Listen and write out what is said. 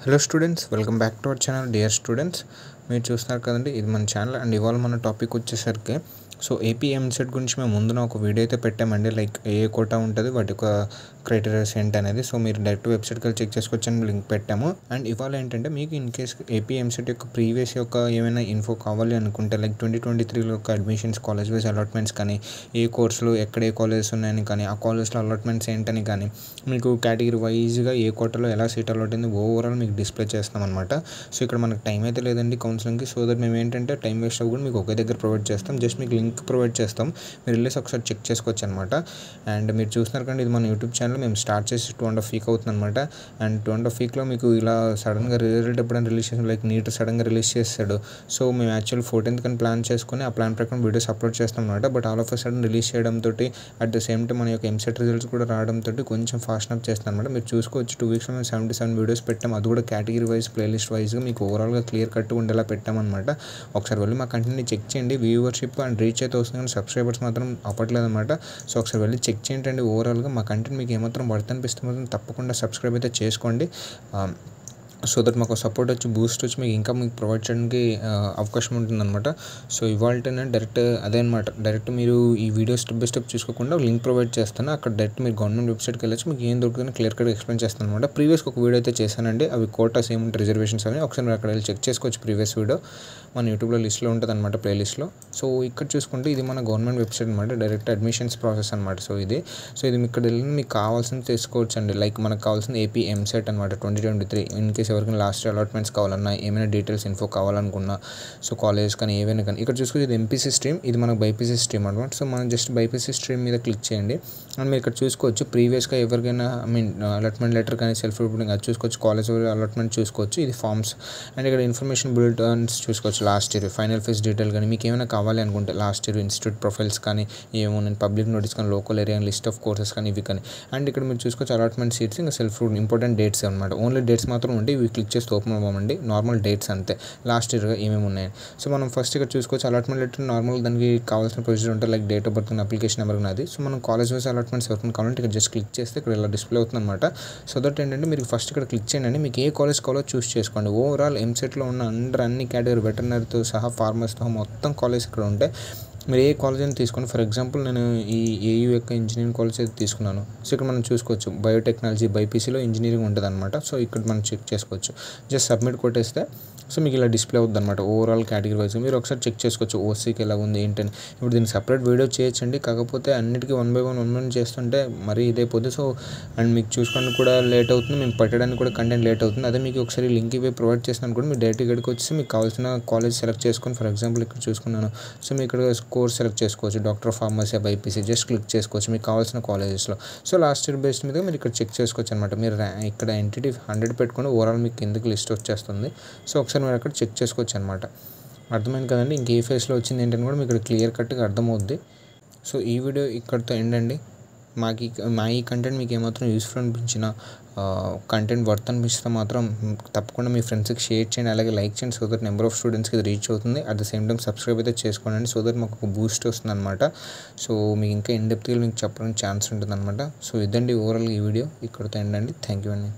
Hello students, welcome back to our channel. Dear students, మీరు చూస్తున్నారు కదండి, ఇది మన ఛానల్. అండ్ ఇవాళ మన టాపిక్ వచ్చేసరికి ఏపీ ఎంసెట్ గురించి మేము ముందున ఒక వీడియో అయితే పెట్టామండి. లైక్ ఏ కోటా ఉంటుంది, వాటి యొక్క క్రైటీరియాస్ ఏంటి అనేది. మీరు డైరెక్ట్ వెబ్సైట్కి వెళ్ళి చెక్ చేసుకోవచ్చని లింక్ పెట్టాము. అండ్ ఇవాళ ఏంటంటే మీకు ఇన్ కేస్ ఏపీ ఎంసెట్ యొక్క ప్రీవియస్ యొక్క ఏమైనా ఇన్ఫో కావాలి అనుకుంటే, లైక్ 2023లో యొక్క అడ్మిషన్స్, కాలేజ్ వైజ్ అలాట్మెంట్స్ కానీ, ఏ కోర్సులు ఎక్కడ ఏ కాలేజెస్ ఉన్నాయని కానీ, ఆ కాలేజ్లో అలాట్మెంట్స్ ఏంటని కానీ, మీకు కేటగిరీ వైజ్గా ఏ కోటాలో ఎలా సీట్ అలాట్ అయింది ఓవరాల్ మీకు డిస్ప్లే చేస్తాం అనమాట. ఇక్కడ మనకు టైం అయితే లేదండి కౌన్సిలింగ్కి. దట్ మేము ఏంటంటే టైం వేస్ట్ అవ్వకుండా మీకు ఒకే దగ్గర ప్రొవైడ్ చేస్తాం. జస్ట్ మీకు లింక్ ప్రొవైడ్ చేస్తాం, మీరు వెళ్ళేసి ఒకసారి చెక్ చేసుకోవచ్చు అనమాట. అండ్ మీరు చూస్తున్నారు కానీ ఇది మన యూట్యూబ్ ఛానల్. మేము స్టార్ట్ చేసి 2.5 వీక్ అవుతుంది అనమాట. అండ్ 2.5 వీక్లో మీకు ఇలా సడన్గా రిజల్ట్ ఎప్పుడైనా రిలీజ్ చేసాం, లైక్ నీట్ సడన్గా రిలీజ్ చేస్తాడు. మేము యాక్చువల్ 14th కానీ ప్లాన్ చేసుకుని ఆ ప్లాన్ ప్రకారం వీడియోస్ అప్లోడ్ చేస్తాం అనమాట. But all of a sudden release చేయడంతో అట్ ద సేమ్ టైం మన యొక్క ఎంసెట్ రిజల్ట్స్ కూడా రావడంతో కొంచెం ఫాస్ట్ అప్ చేస్తాం అనమాట. మీరు చూసుకోవచ్చు 2 వీక్స్లో మేము 77 వీడియోస్ పెట్టాం. అది కూడా కేటగిరీ వైజ్, ప్లేలిస్ట్ వైజ్గా మీకు ఓవరాల్గా క్లియర్ కట్ ఉండేలా పెట్టామన్నమాట. ఒకసారి వెళ్ళి మా కంటెంట్ని చెక్ చేయండి. వ్యూవర్షిప్ అండ్ రీచ్ అయితే వస్తుంది కానీ సబ్స్క్రైబర్స్ మాత్రం అవ్వట్లేదు అనమాట. ఒకసారి వెళ్ళి చెక్ చేయండి. ఓవరాల్గా మా కంటెంట్ మీకు ఏమాత్రం వర్త్ అనిపిస్తే మాత్రం తప్పకుండా సబ్స్క్రైబ్ అయితే చేసుకోండి. దట్ మాకు సపోర్ట్ వచ్చి బూస్ట్ వచ్చి మీకు ప్రొవైడ్ చేయడానికి అవకాశం ఉంటుందన్నమాట. ఇవాళనే డైరెక్ట్ అదే అనమాట. డైరెక్ట్ మీరు ఈ వీడియో స్టెప్ బై స్టెప్ చూసుకోకుండా లింక్ ప్రొవైడ్ చేస్తాను. అక్కడ డైరెక్ట్ మీరు గవర్నమెంట్ వెబ్సైట్కి వెళ్ళొచ్చు, మీకు ఏం దొరుకుతుందో క్లియర్ కట్గా ఎక్స్ప్లెయిన్ చేస్తాను అనమాట. ప్రీవియస్గా ఒక వీడియో అయితే చేశానండి, అవి కోటాస్ ఏముంటే రిజర్వేషన్స్ అని ఒకసారి మీరు అక్కడ వెళ్ళి చెక్ చేసుకోవచ్చు. ప్రీవియస్ వీడియో మన యూట్యూబ్లో లిస్ట్లో ఉంటుంది అనమాట, ప్లేలిస్ట్లో. ఇక్కడ చూసుకుంటే ఇది మన గవర్నమెంట్ వెబ్సైట్ అనమాట, డైరెక్ట్ అడ్మిషన్స్ ప్రాసెస్ అనమాట. ఇది ఇక్కడ వెళ్ళి మీకు కావాల్సింది తీసుకోవచ్చు అండి. లైక్ మనకు కావాల్సింది ఏపీ ఎంసెట్ అనమాట 2023. ఇన్ కేస్ ఎవరికైనా లాస్ట్ అలాట్మెంట్స్ కావాలన్నా, ఏమైనా డీటెయిల్స్ ఇన్ఫో కావాలనుకున్నా, కాలేజ్ కానీ ఏవైనా కానీ ఇక్కడ చూసుకుంటే ఇది ఎంపీసీ స్ట్రీమ్, ఇది మనకు బైపీసీ స్ట్రీమ్ అనమాట. మనం జస్ట్ బైపీసీ స్ట్రీమ్ మీద క్లిక్ చేయండి. అండ్ మీరు ఇక్కడ చూసుకోవచ్చు ప్రీవియస్గా ఎవరికైనా అలాట్మెంట్ లెటర్ కానీ, సెల్ఫ్ రిపోర్టింగ్ అది చూసుకోవచ్చు. కాలేజ్ అలాట్మెంట్ చూసుకోవచ్చు, ఇది ఫార్మ్స్. అండ్ ఇక్కడ ఇన్ఫర్మేషన్ బులెటిన్స్ చూసుకోవచ్చు. Last year final face detail కానీ మీకు ఏమైనా కావాలి అనుకుంటే, లాస్ట్ ఇయర్ ఇన్స్టిట్యూట్ ప్రొఫైల్స్ కానీ, ఏమో నేను పబ్లిక్ నోటీస్ కానీ, local area list of courses కానీ, ఇవి కానీ. అండ్ ఇక్కడ మీరు చూసుకోవచ్చు అలాట్మెంట్ సీట్స్, ఇంకా సెల్ఫ్ ఇంపార్టెంట్ డేట్స్ అనమాట. ఓన్లీ డేట్స్ మాత్రం ఉంటే ఇవి క్లిక్ చేస్తే ఓపెన్ అవ్వమండి. నార్మల్ డేట్స్ అంతే, లాస్ట్ ఇయర్ ఏమేమి ఉన్నాయని. మనం ఫస్ట్ ఇక్కడ చూసుకోవచ్చు అలాట్మెంట్ లెటర్. నార్మల్ దానికి కావాల్సిన ప్రొసీజర్ ఉంటుంది, like date of birth, application number ఉన్నది. మనం కాలేజ్ వైజ్ అలాట్మెంట్స్ ఎవరికైనా కావాలంటే ఇక్కడ జస్ట్ క్లిక్ చేస్తే ఇక్కడ ఇలా డిస్ప్లే అవుతుంది అనమాట. దట్ ఏంటంటే మీరు ఫస్ట్ ఇక్కడ క్లిక్ చేయండి, మీకు ఏ కాలేజ్ కావాలో చూస్ చేసుకోండి. ఓవరాల్ ఎంసెట్లో ఉన్న అన్ని కేటగిరీ, వెటర్నరీతో సహా ఫార్మర్స్తో మొత్తం కాలేజ్ ఇక్కడ ఉంటాయి. మీరు ఏ కాలేజ్ అని తీసుకోండి. ఫర్ ఎగ్జాంపుల్ నేను ఈ ఏయూ యొక్క ఇంజనీరింగ్ కాలేజ్ అయితే తీసుకున్నాను. ఇక్కడ మనం చూసుకోవచ్చు బయోటెక్నాలజీ బైపీసీలో ఇంజనీరింగ్ ఉంటుంది అనమాట. ఇక్కడ మనం చెక్ చేసుకోవచ్చు. జస్ట్ సబ్మిట్ కొట్టేస్తే మీకు ఇలా డిస్ప్లే అవుతుంది అనమాట. ఓవరాల్ కేటగిరీ వైజ్ మీరు ఒకసారి చెక్ చేసుకోవచ్చు ఓసీకి ఎలా ఉంది ఏంటని. ఇప్పుడు దీనికి సపరేట్ వీడియో చేయొచ్చండి, కాకపోతే అన్నిటికీ 1 by 1 చేస్తుంటే మరీ ఇదైపోతుంది. అండ్ మీకు చూసుకోవడానికి కూడా లేట్ అవుతుంది, మేము పెట్టడానికి కూడా కంటెంట్ లేట్ అవుతుంది. అదే మీకు ఒకసారి లింక్ ఇవి ప్రొవైడ్ చేసినాను కూడా మీరు డైరెక్ట్ ఇక్కడికి వచ్చి మీకు కావాల్సిన కాలేజ్ సెలెక్ట్ చేసుకొని, ఫర్ ఎగ్జాంపుల్ ఇక్కడ చూసుకున్నాను. మీకు ఇక్కడ కోర్స్ సెలెక్ట్ చేసుకోవచ్చు, doctor of pharmacy, BiPC, just click చేసుకోవచ్చు మీకు కావాల్సిన కాలేజెస్లో. లాస్ట్ ఇయర్ బేస్డ్ మీద మీరు ఇక్కడ చెక్ చేసుకోవచ్చు అనమాట. మీరు ఇక్కడ ఎంటిటీ 100 పెట్టుకొని ఓవరాల్ మీకు కిందకి లిస్ట్ వచ్చేస్తుంది. ఒకసారి మీరు అక్కడ చెక్ చేసుకోవచ్చు అనమాట. అర్థమైంది కదండి. ఇంకే ఫేస్లో వచ్చింది ఏంటని కూడా మీకు ఇక్కడ క్లియర్ కట్గా అర్థమవుద్ది. ఈ వీడియో ఇక్కడితో ఎండ్ అండి. మా ఈ కంటెంట్ మీకు ఏమాత్రం యూస్ఫుల్ అనిపించిన, కంటెంట్ వర్త్ అనిపిస్తే మాత్రం తప్పకుండా మీ ఫ్రెండ్స్కి షేర్ చేయండి, అలాగే లైక్ చేయండి. దట్ నెంబర్ ఆఫ్ స్టూడెంట్స్కి ఇది రీచ్ అవుతుంది. At the same time subscribe అయితే చేసుకోండి. దట్ మాకు ఒక బూస్ట్ వస్తుంది అనమాట. మీకు ఇంకా ఇన్ డెప్త్గా మీకు చెప్పడానికి ఛాన్స్ ఉంటుంది అనమాట. ఇదండి ఓవరాల్ ఈ వీడియో ఇక్కడితో ఎండ్ అండి. థ్యాంక్ యూ అండి.